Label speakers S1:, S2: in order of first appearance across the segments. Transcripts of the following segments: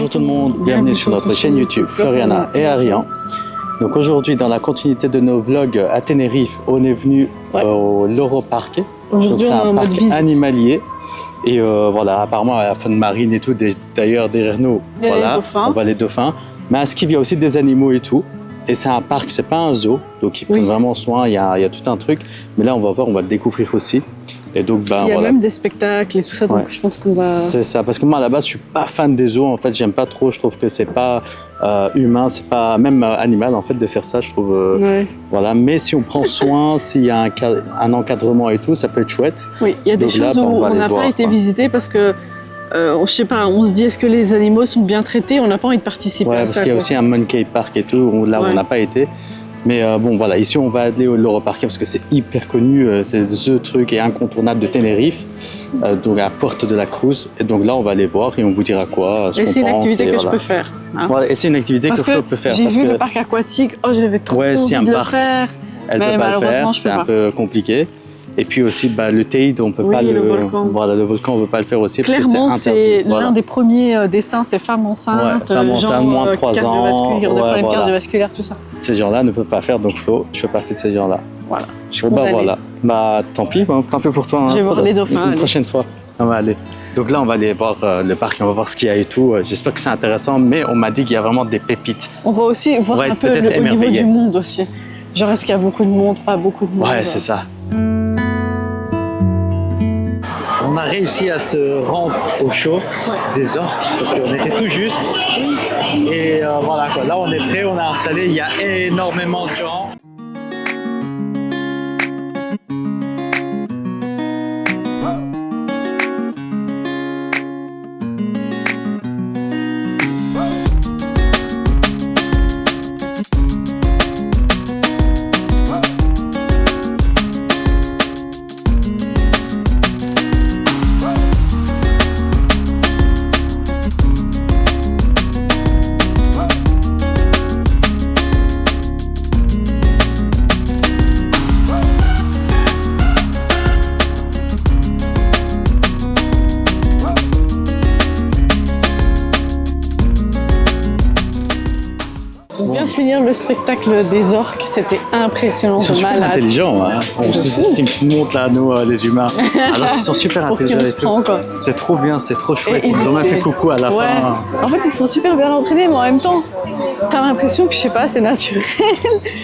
S1: Bonjour tout le monde, bienvenue sur notre chaîne YouTube Floriana et Arian. Donc aujourd'hui, dans la continuité de nos vlogs à Tenerife, on est venu au Loro Parque. Donc c'est un parc animalier. Et voilà, apparemment à la faune marine et tout, d'ailleurs derrière nous, voilà, on voit les dauphins. Mais à Skif, il y a aussi des animaux et tout. Et c'est un parc, c'est pas un zoo, donc ils prennent vraiment soin, il y a tout un truc. Mais là, on va voir, on va le découvrir aussi. Et donc, ben,
S2: il y a même des spectacles et tout ça, donc je pense qu'on va...
S1: C'est ça, parce que moi à la base, je suis pas fan des zoos, en fait, j'aime pas trop, je trouve que c'est pas humain, c'est pas même animal, en fait, de faire ça, je trouve... Voilà, mais si on prend soin, s'il y a un encadrement et tout, ça peut être chouette.
S2: Oui, il y a des choses où on n'a pas été visiter parce que, je sais pas, on se dit, est-ce que les animaux sont bien traités? On n'a pas envie de participer à ça.
S1: Ouais, parce qu'il y a aussi un Monkey Park et tout, où, là, on n'a pas été. Mais bon, voilà, ici on va aller au Loro Parque parce que c'est hyper connu, c'est le truc et incontournable de Tenerife, donc à Porto de la Cruz. Et donc là, on va aller voir et on vous dira quoi.
S2: Et c'est une activité que je peux faire. Hein.
S1: Voilà, et c'est une activité que je peux faire.
S2: J'ai vu le parc aquatique, oh, j'avais trop envie de le faire.
S1: Elle peut pas le faire, c'est un peu compliqué. Et puis aussi, bah, le Teide, on peut pas le volcan. Voilà, le volcan, on peut pas le faire aussi.
S2: Clairement, c'est l'un des premiers dessins, c'est femmes enceintes,
S1: femmes enceintes, moins de 3 ans,
S2: des problèmes cardiovasculaires, tout ça.
S1: Ces gens-là ne peuvent pas faire, donc Flo, je fais partie de ces gens-là.
S2: Voilà.
S1: Bah tant pis pour toi.
S2: Je vais voir les dauphins.
S1: Une prochaine fois, on va aller. Donc là, on va aller voir le parc, on va voir ce qu'il y a et tout. J'espère que c'est intéressant, mais on m'a dit qu'il y a vraiment des pépites.
S2: On va aussi voir un peu au niveau du monde aussi. Genre, est-ce qu'il y a beaucoup de monde, pas beaucoup de monde?
S1: Ouais, c'est ça. On a réussi à se rendre au show des orques parce qu'on était tout juste. Et voilà quoi, là on est prêt, on a installé, il y a énormément de gens.
S2: On vient de finir le spectacle des orques, c'était impressionnant.
S1: Ils sont super intelligents, hein. On sous-estime tout le monde là, nous les humains. Alors ils sont super intelligents et tout. C'est trop bien, c'est trop chouette. Ils ont même fait coucou à la fin.
S2: En fait, ils sont super bien entraînés, mais en même temps, t'as l'impression que je sais pas, c'est naturel.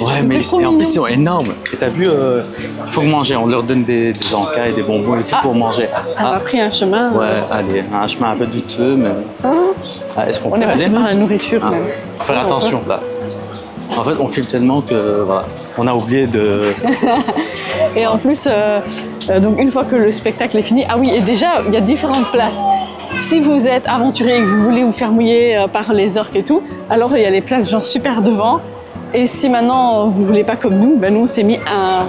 S1: Ouais, mais en plus ils sont énormes. Et t'as vu, il faut manger, on leur donne des encas et des bonbons et tout pour manger.
S2: On a pris un chemin.
S1: Ouais, allez, un chemin un peu douteux, mais. Est-ce qu'on peut aller?
S2: On est passé par la nourriture.
S1: Faut faire attention là. En fait, on filme tellement que voilà, on a oublié de.
S2: Et en plus, donc une fois que le spectacle est fini, ah oui, et déjà il y a différentes places. Si vous êtes aventurier et que vous voulez vous faire mouiller par les orques et tout, alors il y a les places genre super devant. Et si maintenant vous voulez pas comme nous, ben nous on s'est mis un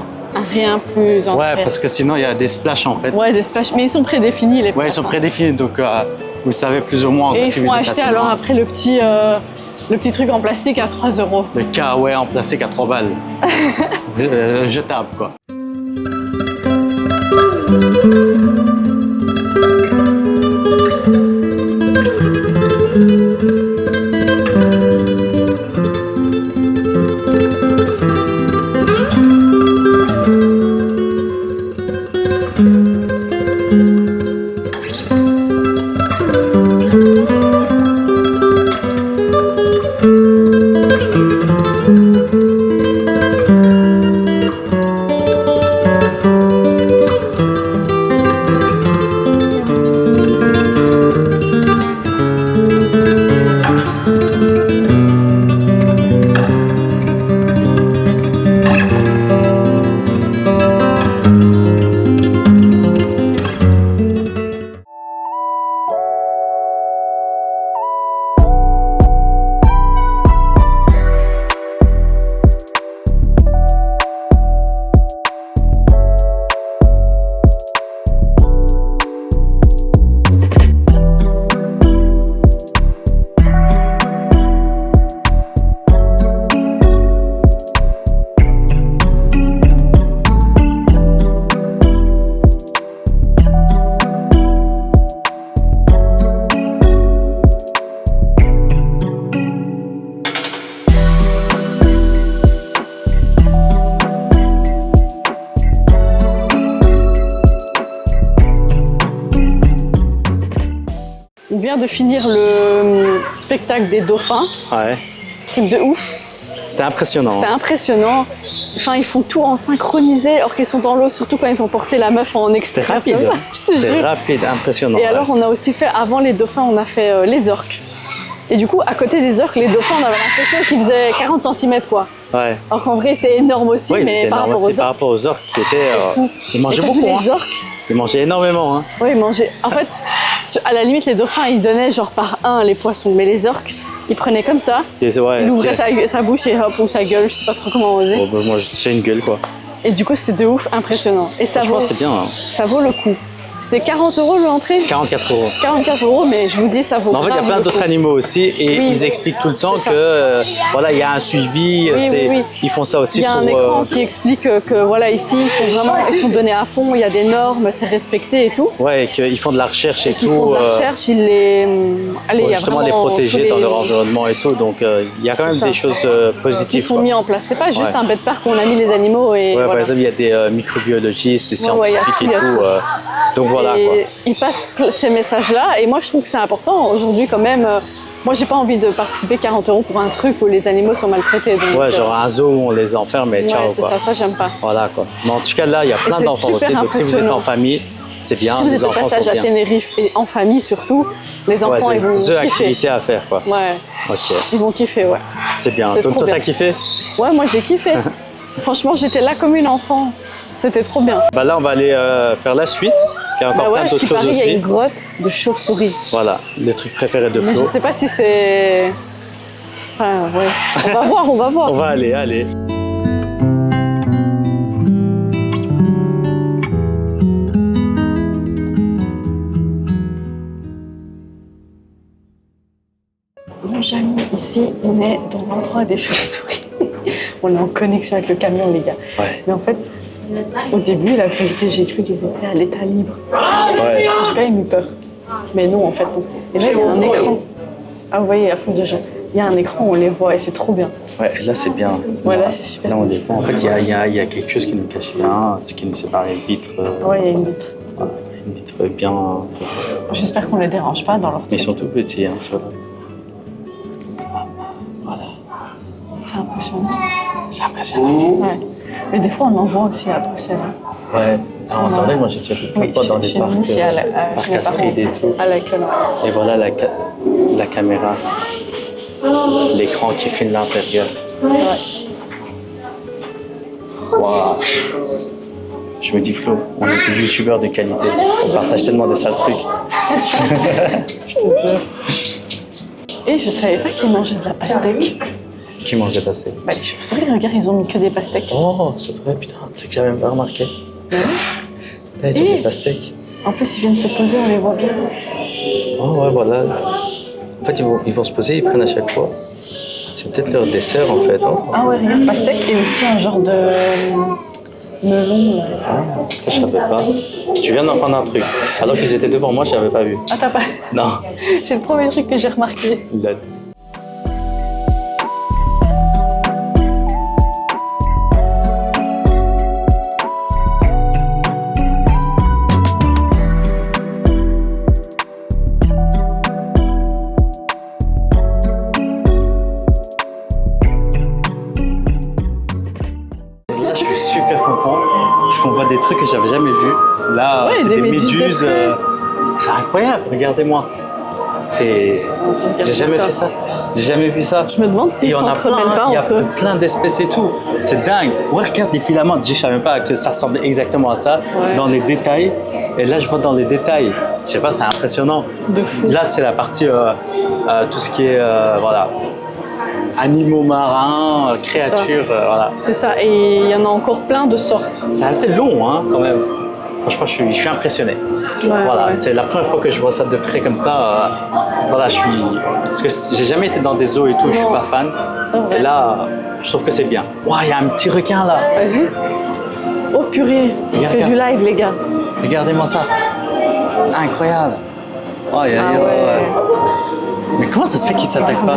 S2: rien plus en
S1: Ouais, parce que sinon il y a des splashs en fait.
S2: Ouais, des splashs, mais ils sont prédéfinis les places.
S1: Ouais, ils sont prédéfinis, donc vous savez plus ou moins.
S2: Et si ils font acheter alors après le petit truc en plastique à 3 €.
S1: Le kawaii en plastique à 3 balles. Jetable quoi.
S2: viens de finir le spectacle des dauphins.
S1: Ouais.
S2: Truc de ouf.
S1: C'était impressionnant.
S2: C'était impressionnant. Enfin, ils font tout en synchronisé, alors qu'ils sont dans l'eau, surtout quand ils ont porté la meuf en extérieur.
S1: C'était rapide.
S2: C'était
S1: rapide, impressionnant.
S2: Et alors, on a aussi fait, avant les dauphins, on a fait les orques. Et du coup, à côté des orques, les dauphins, on avait l'impression qu'ils faisaient 40 cm, quoi.
S1: Ouais.
S2: Alors qu'en vrai, c'est énorme aussi,
S1: Oui,
S2: mais par rapport aux orques,
S1: qui étaient... ils mangeaient beaucoup,
S2: les orques,
S1: ils mangeaient énormément. Hein.
S2: Oui, ils mangeaient... En fait, à la limite, les dauphins, ils donnaient genre par un les poissons. Mais les orques, ils prenaient comme ça, ils ouvraient sa bouche et hop, ou sa gueule, je sais pas trop comment on dit.
S1: Oh, bah, moi, c'est une gueule, quoi.
S2: Et du coup, c'était de ouf, impressionnant. Et ça vaut...
S1: c'est bien. Hein.
S2: Ça vaut le coup. C'était 40 € l'entrée
S1: 44 €.
S2: 44 €, mais je vous dis, ça vaut
S1: en fait, il y a plein d'autres animaux aussi et ils expliquent tout le temps que voilà, il y a un suivi, ils font ça aussi.
S2: Il y a un écran qui explique que voilà, ici, ils sont donnés à fond, il y a des normes, c'est respecté et tout.
S1: Ouais, et qu'ils font de la recherche et tout.
S2: Ils font de la recherche, ils les... Allez,
S1: pour justement les protéger dans leur environnement et tout, donc il y a quand même des choses positives.
S2: Ils sont mis en place, c'est pas juste un bête parc où on a mis les animaux et voilà.
S1: Par exemple, il y a des microbiologistes, des scientifiques et tout. Donc voilà,
S2: et
S1: quoi.
S2: ils passent ces messages-là et moi je trouve que c'est important. Aujourd'hui quand même, moi j'ai pas envie de participer 40 € pour un truc où les animaux sont maltraités. Donc,
S1: ouais, genre un zoo où on les enferme et ciao,
S2: c'est
S1: quoi.
S2: Ça j'aime pas.
S1: Voilà, quoi. Mais en tout cas là, il y a plein d'enfants aussi, donc si vous êtes en famille, c'est bien.
S2: Si vous êtes au passage à Tenerife et en famille surtout, les enfants ils vont kiffer.
S1: C'est activité à faire, quoi.
S2: Ouais.
S1: Ok.
S2: Ils vont kiffer, ouais.
S1: C'est bien. Donc toi t'as kiffé?
S2: Ouais, moi j'ai kiffé. Franchement, j'étais là comme une enfant. C'était trop bien.
S1: Bah là, on va aller faire la suite. Il y a encore plein d'autres choses aussi.
S2: Il y a une grotte de chauves-souris.
S1: Voilà, le truc préféré de Flo.
S2: Mais je sais pas si c'est... Enfin, ouais. On va voir, on va voir.
S1: On va aller, allez.
S2: Bon, Jamy, ici, on est dans l'endroit des chauves-souris. On est en connexion avec le camion, les gars.
S1: Ouais.
S2: Mais en fait, au début, la vérité, j'ai cru qu'ils étaient à l'état libre.
S1: Ouais.
S2: J'ai quand même eu peur. Mais non, en fait, non. Et là, il y a un écran. Ah, vous voyez, à fond de gens. Il y a un écran, on les voit et c'est trop bien.
S1: Ouais, là, c'est bien.
S2: Ouais, là, c'est super.
S1: Là, on les voit. En fait, il y a quelque chose qui nous cache rien, ce qui nous sépare, une vitre.
S2: Ouais, il y a une vitre.
S1: Voilà, une vitre bien.
S2: J'espère qu'on ne les dérange pas dans leur truc.
S1: Mais ils sont tout petits, hein, ceux-là. Voilà.
S2: C'est impressionnant.
S1: C'est impressionnant.
S2: Ouais. Et des fois, on en voit aussi à Bruxelles.
S1: Ouais. En Dordogne, moi j'ai déjà vu plein de fois dans des parcs Astrid et tout.
S2: À l'accueil.
S1: Et voilà la caméra, l'écran qui filme l'intérieur.
S2: Ouais.
S1: Waouh. Je me dis Flo, on est des youtubeurs de qualité. On partage tellement des sales trucs.
S2: Je te jure. Et je savais pas qu'ils mangeaient de la pastèque.
S1: Qui mange des pastèques?
S2: Bah les chauves-souris, regarde, ils ont mis que des pastèques.
S1: Oh, c'est vrai, putain, c'est que j'avais même pas remarqué. Là, ils ont des pastèques.
S2: En plus, ils viennent se poser, on les voit bien.
S1: Oh ouais, voilà. En fait, ils vont se poser, ils prennent à chaque fois. C'est peut-être leur dessert, en fait. Oh.
S2: Ah ouais, regarde, pastèque et aussi un genre de melon. Là.
S1: Ah, ça, je savais pas. Tu viens d'en prendre un truc. Alors qu'ils étaient devant moi, je n'avais pas vu.
S2: Ah, t'as pas?
S1: Non.
S2: C'est le premier truc que j'ai remarqué.
S1: Là, je suis super content parce qu'on voit des trucs que j'avais jamais vus. Là,
S2: ouais,
S1: c'est des méduses.
S2: De
S1: c'est incroyable, regardez-moi. J'ai jamais fait ça. J'ai jamais vu ça.
S2: Je me demande s'ils s'entremêlent pas entre eux.
S1: Il y a plein d'espèces et tout. C'est dingue. Ouais, regarde les filaments. Je savais même pas que ça ressemblait exactement à ça dans les détails. Et là, je vois dans les détails. Je sais pas, c'est impressionnant.
S2: De fou.
S1: Là, c'est la partie tout ce qui est voilà. Animaux marins, créatures, voilà.
S2: C'est ça, et il y en a encore plein de sortes.
S1: C'est assez long, hein, quand même. Franchement, je suis impressionné.
S2: Ouais,
S1: voilà,
S2: ouais.
S1: c'est la première fois que je vois ça de près comme ça. Voilà, parce que j'ai jamais été dans des zoos et tout, je suis pas fan. Et là, je trouve que c'est bien. Waouh, il y a un petit requin là.
S2: Vas-y. Oh purée, c'est du live, les gars.
S1: Regardez-moi ça. Incroyable. Oh,
S2: ouais.
S1: Mais comment ça se fait qu'il s'attaque pas?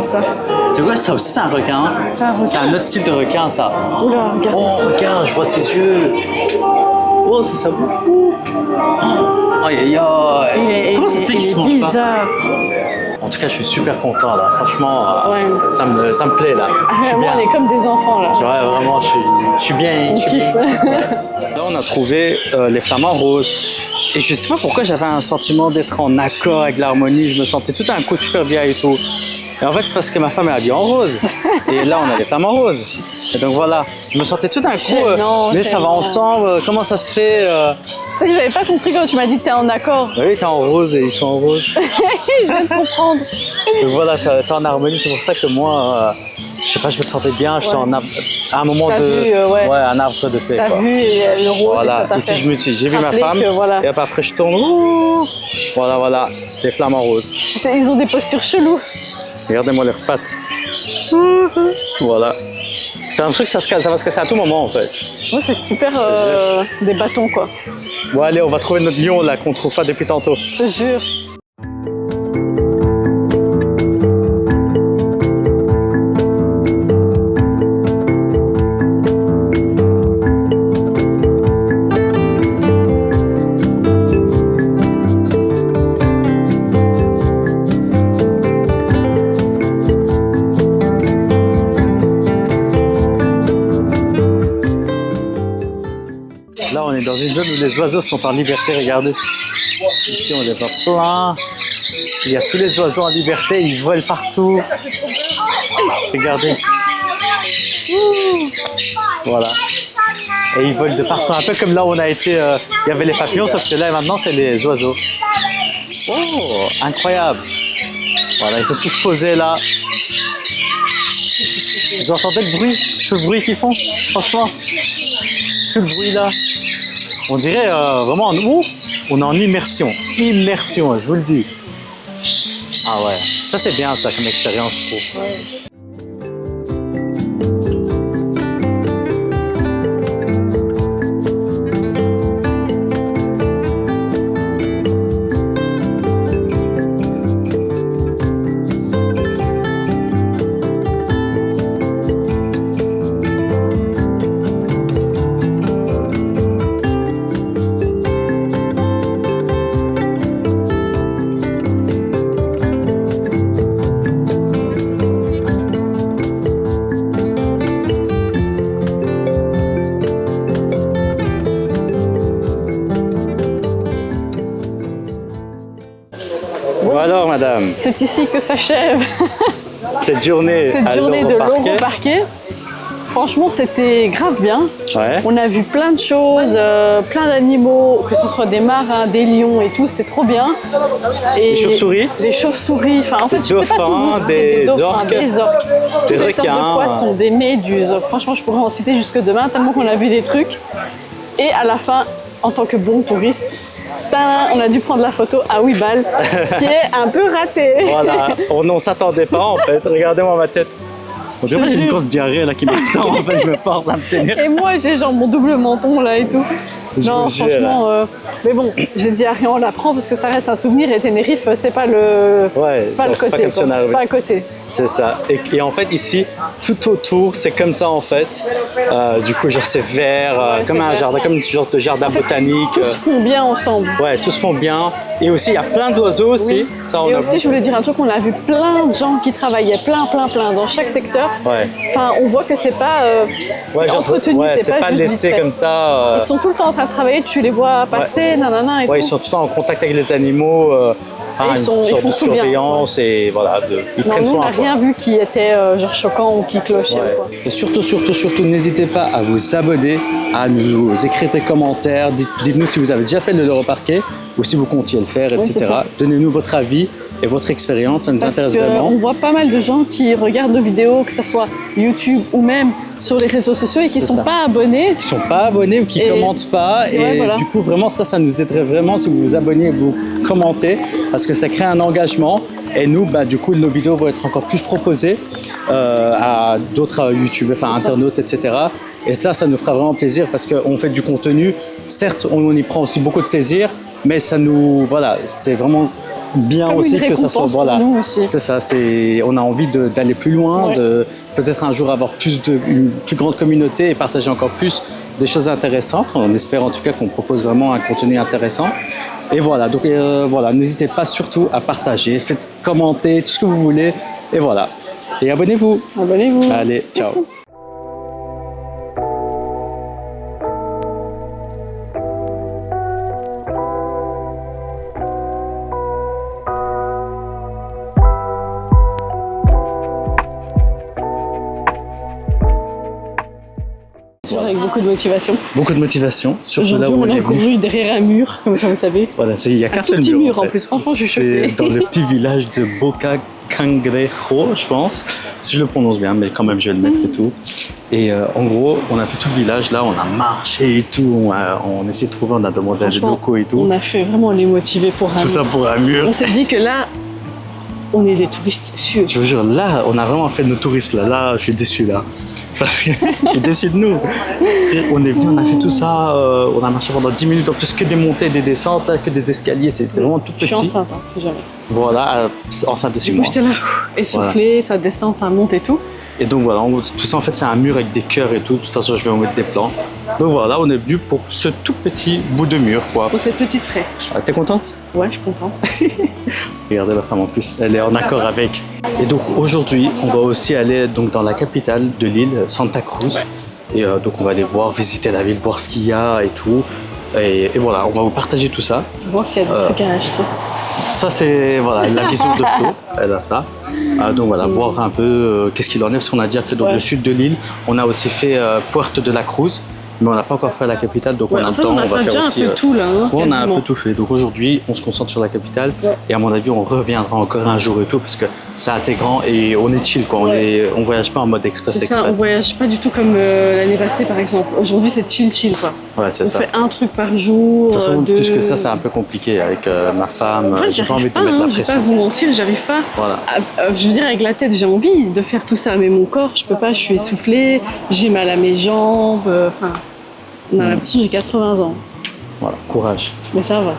S1: C'est quoi ça aussi? C'est un requin.
S2: C'est un requin.
S1: C'est un autre style de requin, ça.
S2: Oula, regardez ça.
S1: Regarde, je vois ses yeux. Oh, ça bouge. Oh. Aïe, aïe, aïe. Comment ça se fait qu'il se mange pas? En tout cas, je suis super content là. Franchement, ça me plaît là.
S2: Moi, on est comme des enfants là.
S1: Ouais, vraiment, je suis bien. Là, on a trouvé les flamants roses. Et je sais pas pourquoi j'avais un sentiment d'être en accord avec l'harmonie. Je me sentais tout d'un coup super bien et tout. Et en fait, c'est parce que ma femme est habillée en rose. Et là, on a les flamants roses. Et donc voilà, je me sentais tout d'un coup, mais ça va ensemble, comment ça se fait
S2: Tu sais que j'avais pas compris quand tu m'as dit que t'es en accord.
S1: Oui, t'es en rose et ils sont en rose.
S2: Je viens de comprendre.
S1: Donc voilà, t'es en harmonie, c'est pour ça que moi, je sais pas, je me sentais bien, j'étais en à un moment un arbre de paix.
S2: T'as vu le rose.
S1: Voilà, ici j'ai vu ma femme, et après je tourne, voilà, les flamants roses.
S2: Ils ont des postures cheloues.
S1: Regardez-moi leurs pattes. Voilà. J'ai l'impression que ça va se casser à tout moment en fait.
S2: Ouais, c'est super des bâtons quoi.
S1: Bon allez, on va trouver notre lion là qu'on trouve pas depuis tantôt.
S2: Je te jure.
S1: Là, on est dans une zone où les oiseaux sont en liberté, regardez. Ici, on les voit plein. Il y a tous les oiseaux en liberté, ils volent partout. Regardez. Voilà. Et ils volent de partout, un peu comme là où on a été, il y avait les papillons, sauf que là, maintenant, c'est les oiseaux. Oh, incroyable. Voilà, ils sont tous posés là. Vous entendez le bruit? Tout le bruit qu'ils font, franchement. Tout le bruit là. On dirait vraiment on est en immersion. Immersion, je vous le dis. Ah ouais, ça c'est bien ça comme expérience, je trouve. Ouais. Alors, madame.
S2: C'est ici que s'achève
S1: cette journée
S2: de l'Europarquet. Franchement, c'était grave bien.
S1: Ouais.
S2: On a vu plein de choses, plein d'animaux, que ce soit des marins, des lions et tout, c'était trop bien.
S1: Et des chauves-souris.
S2: Des chauves-souris, enfin en fait, je sais pas tous,
S1: des orques,
S2: des requins, de poissons, des méduses. Franchement, je pourrais en citer jusque demain, tellement qu'on a vu des trucs. Et à la fin, en tant que bon touriste, on a dû prendre la photo à 8 balles, qui est un peu ratée.
S1: Voilà, on ne s'attendait pas en fait. Regardez-moi ma tête. On dirait que j'ai une grosse diarrhée là qui m'étend. En fait, je me force à me tenir.
S2: Et moi, j'ai genre mon double menton là et tout. Non, franchement, mais bon, j'ai dit à rien, on la prend parce que ça reste un souvenir et Tenerife, c'est pas le, c'est pas le côté, c'est pas un côté.
S1: C'est ça. Et en fait, ici, tout autour, c'est comme ça en fait. Du coup, genre c'est vert, comme un jardin, comme une sorte de jardin botanique.
S2: Tous font bien ensemble.
S1: Ouais, tous font bien. Et aussi, il y a plein d'oiseaux aussi. Ça,
S2: et aussi, je voulais dire un truc, on a vu plein de gens qui travaillaient, plein, dans chaque secteur.
S1: Ouais.
S2: Enfin, on voit que c'est pas entretenu,
S1: c'est pas laissé comme ça.
S2: Ils sont tout le temps en train de travailler, tu les vois passer, nanana et tout.
S1: Ils sont tout le temps en contact avec les animaux. Une sorte de surveillance et voilà, ils prennent soin.
S2: On n'a rien vu qui était genre choquant ou qui clochait. Ou quoi.
S1: Et surtout, n'hésitez pas à vous abonner, à nous écrire des commentaires. Dites-nous si vous avez déjà fait l'Europarquet ou si vous comptiez le faire, etc. Donnez-nous votre avis et votre expérience, ça nous intéresse vraiment.
S2: On voit pas mal de gens qui regardent nos vidéos, que ce soit YouTube ou même sur les réseaux sociaux et qui ne sont pas abonnés.
S1: Qui ne sont pas abonnés ou qui ne commentent pas. Et du coup, vraiment, ça nous aiderait vraiment si vous vous abonnez et vous commentez parce que ça crée un engagement. Et nous, du coup, nos vidéos vont être encore plus proposées à d'autres YouTubeurs, enfin internautes, etc. Et ça nous fera vraiment plaisir parce qu'on fait du contenu. Certes, on y prend aussi beaucoup de plaisir, mais ça nous, voilà, c'est vraiment bien aussi que ça soit, voilà, c'est ça, on a envie d'aller plus loin, peut-être un jour avoir une plus grande communauté et partager encore plus des choses intéressantes. On espère en tout cas qu'on propose vraiment un contenu intéressant. Et voilà, donc voilà, n'hésitez pas surtout à partager, faites commenter, tout ce que vous voulez. Et voilà. Et abonnez-vous.
S2: Abonnez-vous.
S1: Allez, ciao.
S2: Avec beaucoup de motivation.
S1: Beaucoup de motivation, surtout là où
S2: on a couru derrière un mur, comme ça vous savez.
S1: Voilà, il n'y a qu'un seul
S2: mur. Un petit mur
S1: en fait.
S2: En plus, franchement je suis choquée.
S1: C'est dans le petit village de Boca Cangrejo, je pense, si je le prononce bien, mais quand même je vais le mettre et tout. Et en gros, on a fait tout le village, là on a marché et tout, on a essayé de trouver, on a demandé à des locaux et tout.
S2: On a fait vraiment les motiver pour un mur.
S1: Tout ça pour un mur.
S2: On s'est dit que là, on est des touristes sûrs.
S1: Je vous jure, là, on a vraiment fait de nos touristes, là, je suis déçu là. Je suis déçu de nous. Et on est venu, on a fait tout ça, on a marché pendant 10 minutes, en plus que des montées, des descentes, que des escaliers, c'était vraiment tout petit.
S2: Je suis enceinte, c'est jamais.
S1: Voilà, enceinte de 6 mois.
S2: J'étais là, essoufflée, voilà. Ça descend, ça monte et tout.
S1: Et donc voilà, tout ça en fait c'est un mur avec des cœurs et tout, de toute façon je vais vous mettre des plans. Donc voilà, on est venu pour ce tout petit bout de mur quoi.
S2: Pour cette petite fresque.
S1: Ah, t'es contente?
S2: Ouais, je suis contente.
S1: Regardez la femme en plus, elle est en accord avec. Et donc aujourd'hui, on va aussi aller donc, dans la capitale de l'île, Santa Cruz. Ouais. Et donc on va aller voir, visiter la ville, voir ce qu'il y a et tout. Et voilà, on va vous partager tout ça.
S2: Voir s'il y a des trucs à acheter.
S1: Ça c'est voilà, la vision de Flo, elle a ça. Donc voilà, voir un peu qu'est-ce qu'il en est, parce qu'on a déjà fait donc, le sud de l'île. On a aussi fait Puerto de la Cruz. Mais on n'a pas encore fait la capitale, donc on a le temps, on va faire aussi...
S2: un peu tout là, hein,
S1: on a un peu tout fait. Donc aujourd'hui, on se concentre sur la capitale. Ouais. Et à mon avis, on reviendra encore un jour et tout, parce que c'est assez grand et on est chill, quoi. On voyage pas en mode express.
S2: C'est ça, on voyage pas du tout comme l'année passée, par exemple. Aujourd'hui, c'est chill, quoi.
S1: Ouais, c'est ça.
S2: On fait un truc par jour.
S1: De toute façon, plus que ça, c'est un peu compliqué avec ma femme.
S2: En fait,
S1: j'ai pas envie de mettre la pression.
S2: Je vais pas vous mentir, j'arrive pas.
S1: Voilà.
S2: Je veux dire, avec la tête, j'ai envie de faire tout ça, mais mon corps, je peux pas, je suis essoufflée, j'ai mal à mes jambes, on a l'impression que j'ai 80 ans.
S1: Voilà, courage.
S2: Mais ça va.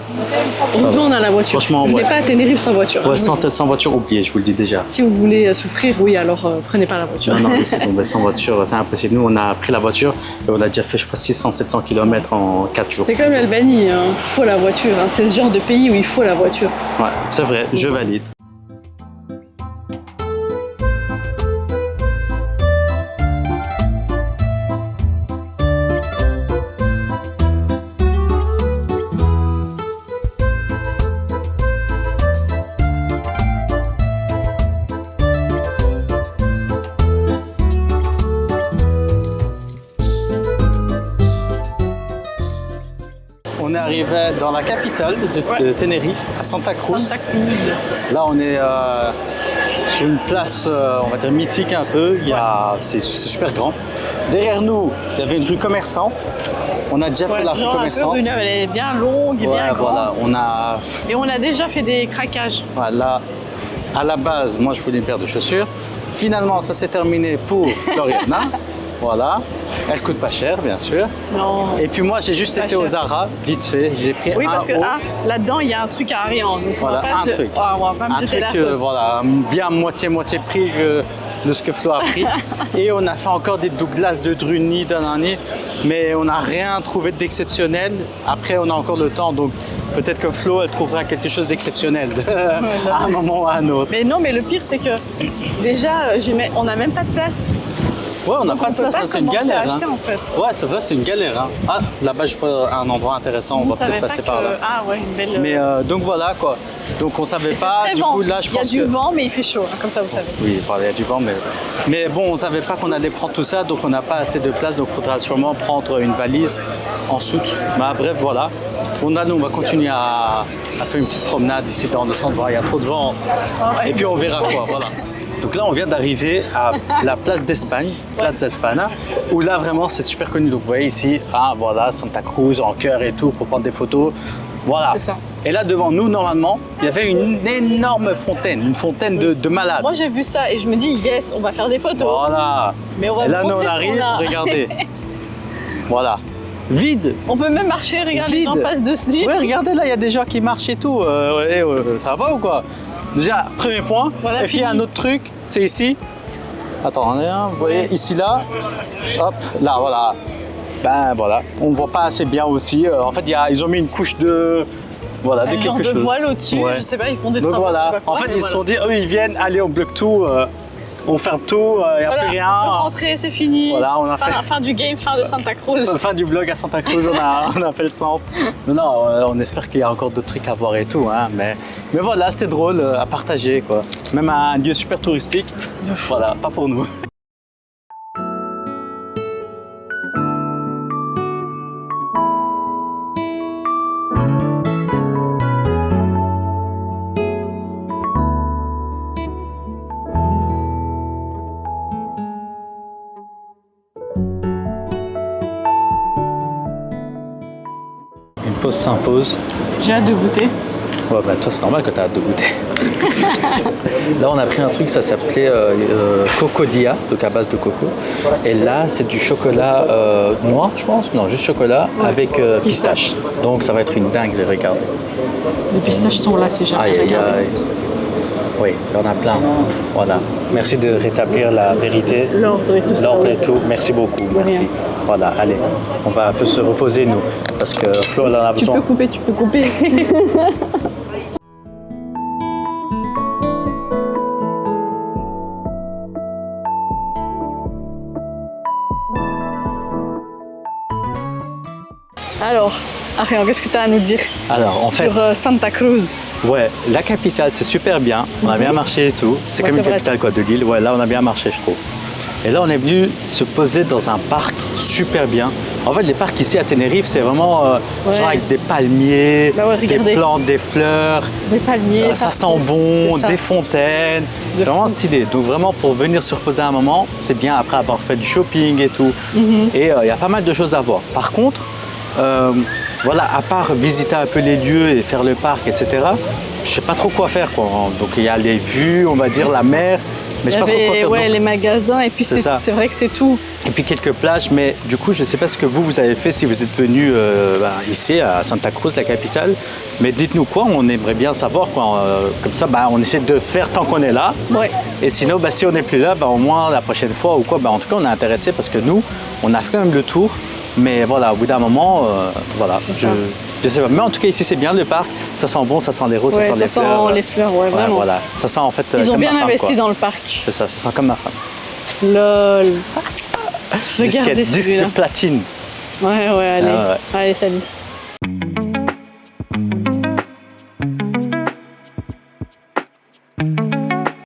S2: Heureusement, on a la voiture.
S1: Franchement,
S2: je ne vais pas à Tenerife sans voiture.
S1: Ouais, sans voiture, oubliez, je vous le dis déjà.
S2: Si vous voulez souffrir, oui, alors prenez pas la voiture.
S1: Non, laissez tomber, sans voiture, c'est impossible. Nous, on a pris la voiture et on a déjà fait, je crois, 600-700 km en 4 jours.
S2: C'est comme l'Albanie, il faut la voiture. C'est ce genre de pays où il faut la voiture.
S1: Ouais, c'est vrai, je valide. On est arrivé dans la capitale de Tenerife, à Santa Cruz. Là, on est sur une place, on va dire mythique un peu. C'est super grand. Derrière nous, il y avait une rue commerçante. On a déjà fait la rue commerçante.
S2: Elle est bien longue et bien grande.
S1: Voilà,
S2: Et on a déjà fait des craquages.
S1: Voilà. À la base, moi, je voulais une paire de chaussures. Finalement, ça s'est terminé pour Floriana. Voilà, elle coûte pas cher, bien sûr.
S2: Non.
S1: Et puis moi, j'ai juste été au Zara, vite fait. J'ai pris
S2: oui, parce que là-dedans, il y a un truc à Ariane. Donc
S1: voilà, un truc.
S2: On va pas me jeter la faute.
S1: Voilà, bien moitié prix de ce que Flo a pris. Et on a fait encore des Douglas de Druni, d'Anani, mais on n'a rien trouvé d'exceptionnel. Après, on a encore le temps, donc peut-être que Flo, elle trouvera quelque chose d'exceptionnel à un moment ou à un autre.
S2: Mais non, mais le pire, c'est que déjà, on n'a même pas de place.
S1: Ouais, on n'a pas de place, c'est une galère.
S2: Acheter, en fait.
S1: Ouais, c'est vrai, c'est une galère. Ah, là-bas, je vois un endroit intéressant, on va peut-être passer par là.
S2: Ah ouais, une belle...
S1: Mais donc voilà, quoi. Donc on savait pas, du coup, là, je pense que...
S2: Il y a du vent, mais il fait chaud, comme ça, vous savez.
S1: Oui, il y a du vent, mais bon, on savait pas qu'on allait prendre tout ça, donc on n'a pas assez de place, donc il faudra sûrement prendre une valise en soute. Bah, bref, voilà. Bon, là, nous, on va continuer à faire une petite promenade ici dans le centre, il y a trop de vent. Et puis on verra quoi, voilà. Donc là, on vient d'arriver à la place d'Espagne, Plaza España, où là, vraiment, c'est super connu. Donc vous voyez ici, voilà, Santa Cruz en cœur et tout, pour prendre des photos. Voilà.
S2: C'est ça.
S1: Et là, devant nous, normalement, il y avait une énorme fontaine, une fontaine de malades.
S2: Moi, j'ai vu ça et je me dis, yes, on va faire des photos.
S1: Voilà.
S2: Mais on va
S1: et là, nous, on arrive, regardez. Voilà. Vide.
S2: On peut même marcher, regardez, les gens passent dessus.
S1: Ouais, regardez, là, il y a des gens qui marchent et tout. Ça va ou quoi? Déjà, premier point. Voilà, et puis un autre truc, c'est ici. Attendez, vous voyez ici là, hop, là voilà. Ben voilà, on voit pas assez bien aussi. En fait, ils ont mis une couche de voilà, de quelque chose.
S2: De voile au-dessus, ouais. Je sais pas, ils font des
S1: travaux.
S2: Donc
S1: voilà. En fait, ils se sont dit, eux, ils viennent, allez, on bloque tout, on ferme tout, il n'y a plus rien.
S2: On peut rentrer, c'est fini.
S1: Voilà, on a
S2: fin du game, fin de Santa Cruz.
S1: Fin du vlog à Santa Cruz, on a fait le centre. Non, on espère qu'il y a encore d'autres trucs à voir et tout, hein, mais voilà, c'est drôle à partager, quoi. Même un lieu super touristique, voilà, pas pour nous. Une pause s'impose.
S2: J'ai hâte de goûter.
S1: Ouais, bah toi c'est normal que tu as hâte de goûter. Là on a pris un truc, ça s'appelait Cocodia, donc à base de coco. Et là c'est du chocolat noir je pense, non juste chocolat avec pistache. Donc ça va être une dingue, regardez.
S2: Les pistaches sont là, c'est jamais.
S1: Aïe aïe aïe. Oui, il y en a plein. Voilà. Merci de rétablir la vérité.
S2: L'ordre et tout ça.
S1: L'ordre et tout. Merci beaucoup. Merci. Voilà, allez. On va un peu se reposer, nous. Parce que Flo, elle en a besoin.
S2: Tu peux couper. Alors, Ariane, qu'est-ce que tu as à nous dire?
S1: Alors, en fait,
S2: sur Santa Cruz.
S1: Ouais, la capitale, c'est super bien. On a bien marché et tout. C'est comme une capitale quoi, de l'île. Ouais, là, on a bien marché, je trouve. Et là, on est venu se poser dans un parc super bien. En fait, les parcs ici à Tenerife, c'est vraiment genre avec des palmiers, des plantes, des fleurs.
S2: Des palmiers.
S1: Ça sent bon, des fontaines. C'est vraiment stylé. Donc vraiment, pour venir se reposer un moment, c'est bien après avoir fait du shopping et tout. Et il y a pas mal de choses à voir. Par contre, voilà, à part visiter un peu les lieux et faire le parc, etc., je sais pas trop quoi faire, quoi. Donc il y a les vues, on va dire la mer, mais je sais pas trop quoi faire.
S2: Ouais, les magasins, et puis c'est vrai que c'est tout.
S1: Et puis quelques plages, mais du coup, je sais pas ce que vous avez fait si vous êtes venu ici à Santa Cruz, la capitale. Mais dites-nous quoi, on aimerait bien savoir, quoi. Comme ça, on essaie de faire tant qu'on est là.
S2: Ouais.
S1: Et sinon, si on n'est plus là, au moins la prochaine fois ou quoi, en tout cas, on est intéressé parce que nous, on a fait quand même le tour. Mais voilà, au bout d'un moment, voilà, je sais pas. Mais en tout cas, ici, c'est bien le parc. Ça sent bon, ça sent les roses, ça sent les fleurs.
S2: Ça sent les fleurs, ouais, vraiment.
S1: Voilà, ça sent en fait.
S2: Ils ont
S1: comme
S2: bien
S1: ma femme,
S2: investi
S1: quoi.
S2: dans le parc.
S1: C'est ça sent comme ma femme.
S2: Lol. Regardez
S1: Disque platine.
S2: Ouais, allez. Allez, salut.